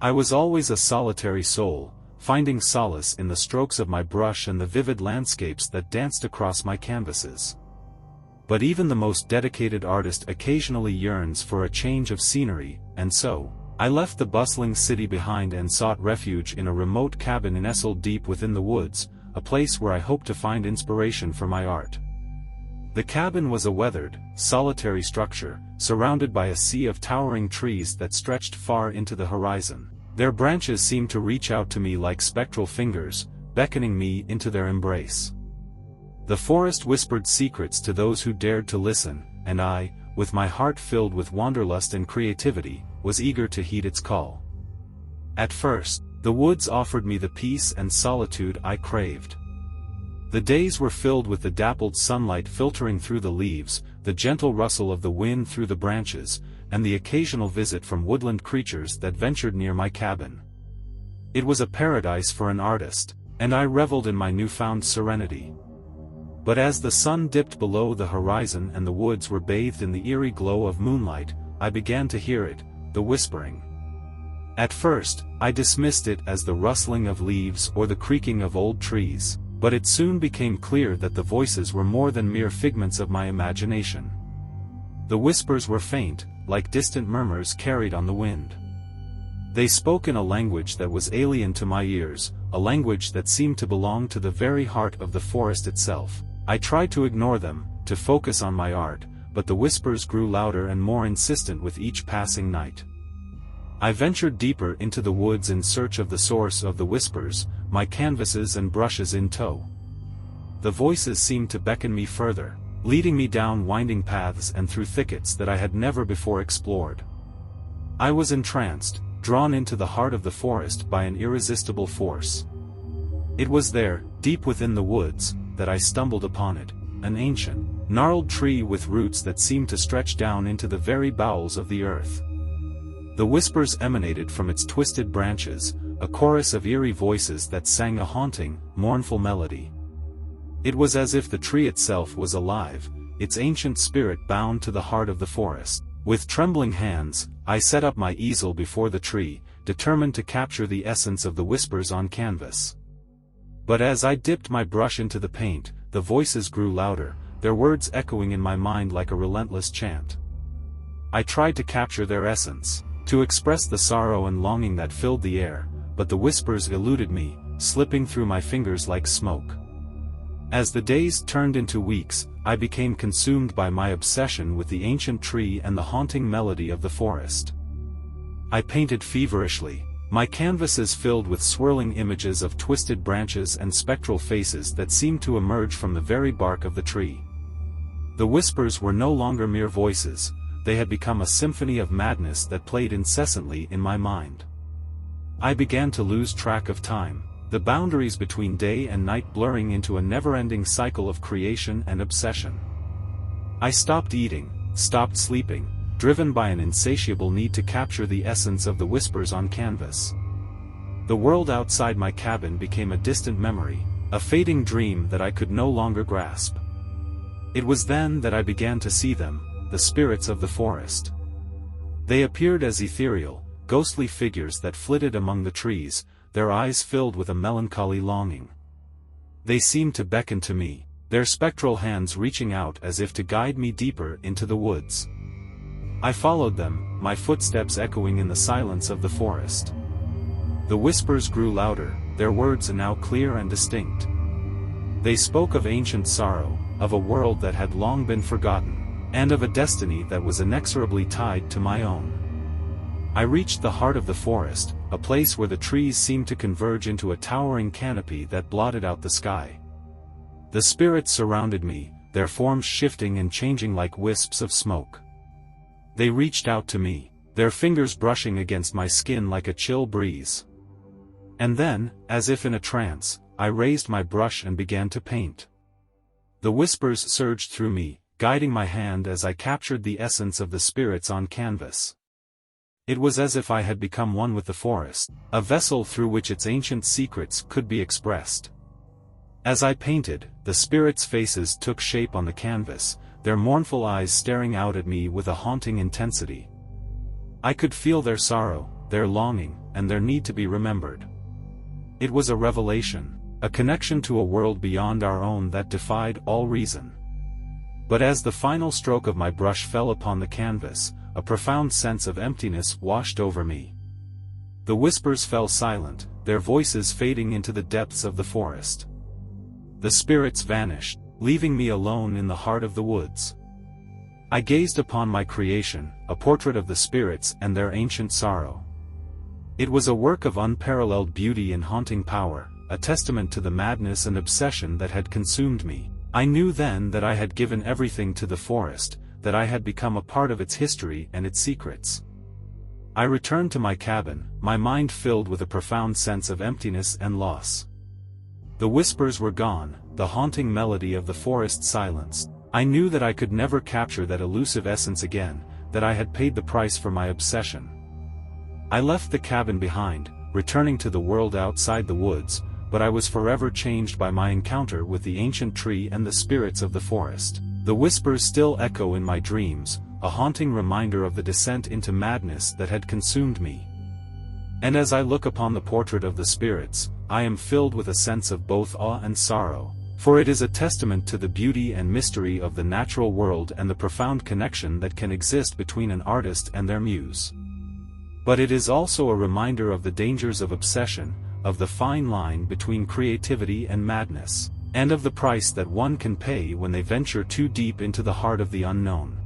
I was always a solitary soul, finding solace in the strokes of my brush and the vivid landscapes that danced across my canvases. But even the most dedicated artist occasionally yearns for a change of scenery, and so, I left the bustling city behind and sought refuge in a remote cabin nestled deep within the woods, a place where I hoped to find inspiration for my art. The cabin was a weathered, solitary structure, surrounded by a sea of towering trees that stretched far into the horizon. Their branches seemed to reach out to me like spectral fingers, beckoning me into their embrace. The forest whispered secrets to those who dared to listen, and I, with my heart filled with wanderlust and creativity, was eager to heed its call. At first, the woods offered me the peace and solitude I craved. The days were filled with the dappled sunlight filtering through the leaves, the gentle rustle of the wind through the branches, and the occasional visit from woodland creatures that ventured near my cabin. It was a paradise for an artist, and I reveled in my newfound serenity. But as the sun dipped below the horizon and the woods were bathed in the eerie glow of moonlight, I began to hear it, the whispering. At first, I dismissed it as the rustling of leaves or the creaking of old trees, but it soon became clear that the voices were more than mere figments of my imagination. The whispers were faint, like distant murmurs carried on the wind. They spoke in a language that was alien to my ears, a language that seemed to belong to the very heart of the forest itself. I tried to ignore them, to focus on my art, but the whispers grew louder and more insistent with each passing night. I ventured deeper into the woods in search of the source of the whispers, my canvases and brushes in tow. The voices seemed to beckon me further, leading me down winding paths and through thickets that I had never before explored. I was entranced, drawn into the heart of the forest by an irresistible force. It was there, deep within the woods, that I stumbled upon it, an ancient, gnarled tree with roots that seemed to stretch down into the very bowels of the earth. The whispers emanated from its twisted branches, a chorus of eerie voices that sang a haunting, mournful melody. It was as if the tree itself was alive, its ancient spirit bound to the heart of the forest. With trembling hands, I set up my easel before the tree, determined to capture the essence of the whispers on canvas. But as I dipped my brush into the paint, the voices grew louder, their words echoing in my mind like a relentless chant. I tried to capture their essence, to express the sorrow and longing that filled the air, but the whispers eluded me, slipping through my fingers like smoke. As the days turned into weeks, I became consumed by my obsession with the ancient tree and the haunting melody of the forest. I painted feverishly, my canvases filled with swirling images of twisted branches and spectral faces that seemed to emerge from the very bark of the tree. The whispers were no longer mere voices, they had become a symphony of madness that played incessantly in my mind. I began to lose track of time, the boundaries between day and night blurring into a never-ending cycle of creation and obsession. I stopped eating, stopped sleeping, driven by an insatiable need to capture the essence of the whispers on canvas. The world outside my cabin became a distant memory, a fading dream that I could no longer grasp. It was then that I began to see them, the spirits of the forest. They appeared as ethereal, ghostly figures that flitted among the trees, their eyes filled with a melancholy longing. They seemed to beckon to me, their spectral hands reaching out as if to guide me deeper into the woods. I followed them, my footsteps echoing in the silence of the forest. The whispers grew louder, their words now clear and distinct. They spoke of ancient sorrow, of a world that had long been forgotten, and of a destiny that was inexorably tied to my own. I reached the heart of the forest, a place where the trees seemed to converge into a towering canopy that blotted out the sky. The spirits surrounded me, their forms shifting and changing like wisps of smoke. They reached out to me, their fingers brushing against my skin like a chill breeze. And then, as if in a trance, I raised my brush and began to paint. The whispers surged through me, guiding my hand as I captured the essence of the spirits on canvas. It was as if I had become one with the forest, a vessel through which its ancient secrets could be expressed. As I painted, the spirits' faces took shape on the canvas, their mournful eyes staring out at me with a haunting intensity. I could feel their sorrow, their longing, and their need to be remembered. It was a revelation, a connection to a world beyond our own that defied all reason. But as the final stroke of my brush fell upon the canvas, a profound sense of emptiness washed over me. The whispers fell silent, their voices fading into the depths of the forest. The spirits vanished, leaving me alone in the heart of the woods. I gazed upon my creation, a portrait of the spirits and their ancient sorrow. It was a work of unparalleled beauty and haunting power, a testament to the madness and obsession that had consumed me. I knew then that I had given everything to the forest, that I had become a part of its history and its secrets. I returned to my cabin, my mind filled with a profound sense of emptiness and loss. The whispers were gone, the haunting melody of the forest silenced. I knew that I could never capture that elusive essence again, that I had paid the price for my obsession. I left the cabin behind, returning to the world outside the woods, but I was forever changed by my encounter with the ancient tree and the spirits of the forest. The whispers still echo in my dreams, a haunting reminder of the descent into madness that had consumed me. And as I look upon the portrait of the spirits, I am filled with a sense of both awe and sorrow, for it is a testament to the beauty and mystery of the natural world and the profound connection that can exist between an artist and their muse. But it is also a reminder of the dangers of obsession, of the fine line between creativity and madness, and of the price that one can pay when they venture too deep into the heart of the unknown.